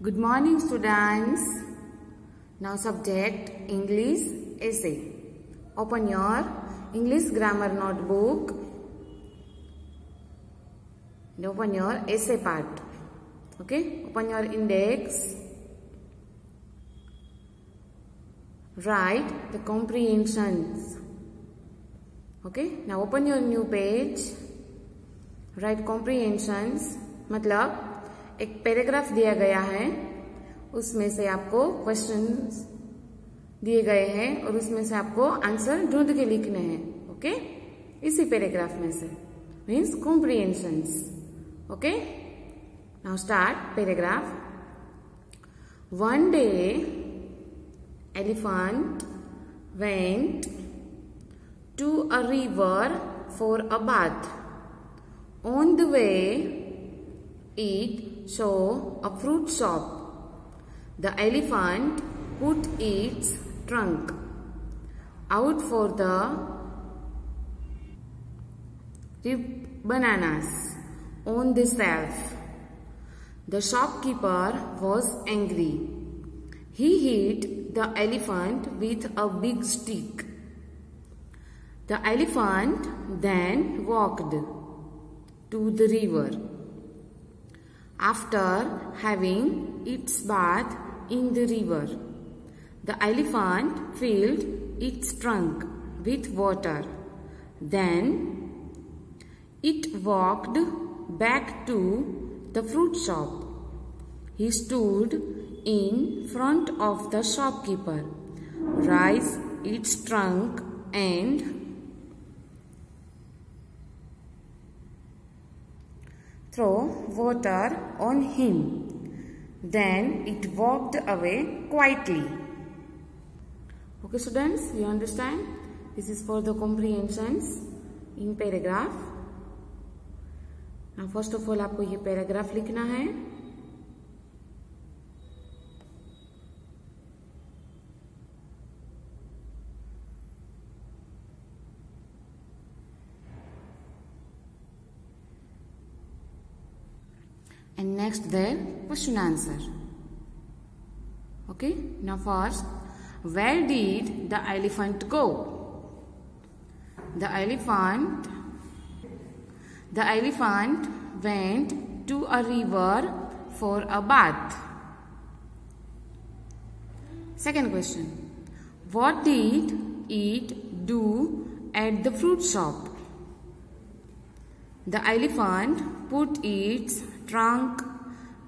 Good morning, students. Now subject English essay. Open your English grammar notebook and open your essay part. Okay, open your index. Write the comprehensions. Okay, now open your new page. Write comprehensions. मतलब एक paragraph दिया गया है, उसमें से आपको questions दिए गए हैं और उसमें से आपको आंसर ढूंढ के लिखने हैं. ओके, इसी पैराग्राफ में से means comprehensions. Okay, now start paragraph. One day, elephant went to a river for a bath. On the way, it saw a fruit shop. The elephant put its trunk out for the ripe bananas on the shelf. The shopkeeper was angry. He hit the elephant with a big stick. The elephant then walked to the river. After having its bath in the river, the elephant filled its trunk with water. Then it walked back to the fruit shop. He stood in front of the shopkeeper, raised its trunk and threw water on him. Then it walked away quietly. Okay, students, you understand? This is for the comprehensions in paragraph. Now, first of all, आपको ये paragraph लिखना है. And next there, question answer. Okay, now first, where did the elephant go? The elephant went to a river for a bath. Second question, what did it do at the fruit shop? The elephant put its trunk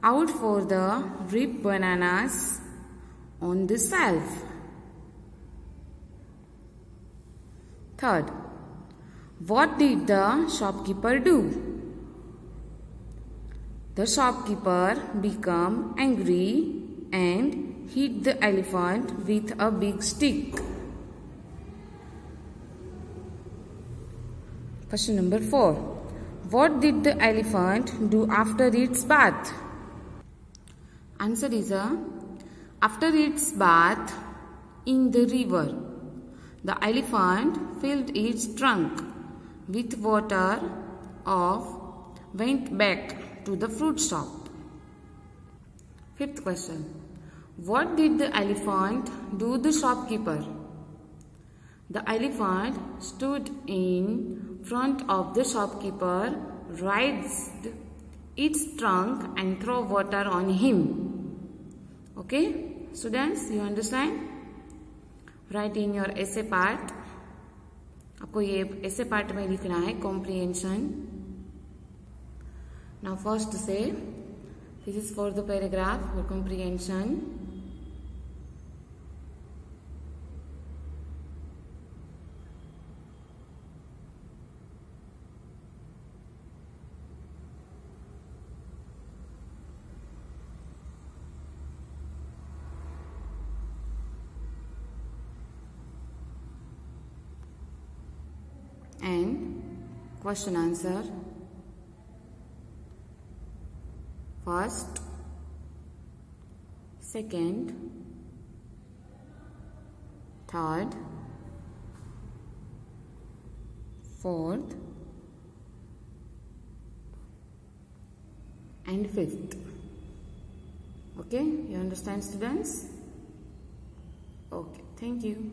out for the ripe bananas on the shelf. Third, what did the shopkeeper do? The shopkeeper became angry and hit the elephant with a big stick. Question number 4. What did the elephant do after its bath? Answer is after its bath in the river, the elephant filled its trunk with water and went back to the fruit shop. Fifth question. What did the elephant do the shopkeeper? The elephant stood in front of the shopkeeper, raised its trunk and threw water on him. Okay, students, you understand? Write in your essay part. आपको ये essay part में लिखना है comprehension. Now first say, this is for the paragraph for comprehension. And question answer. First, second, third, fourth, and fifth. Okay, you understand, students? Okay, thank you.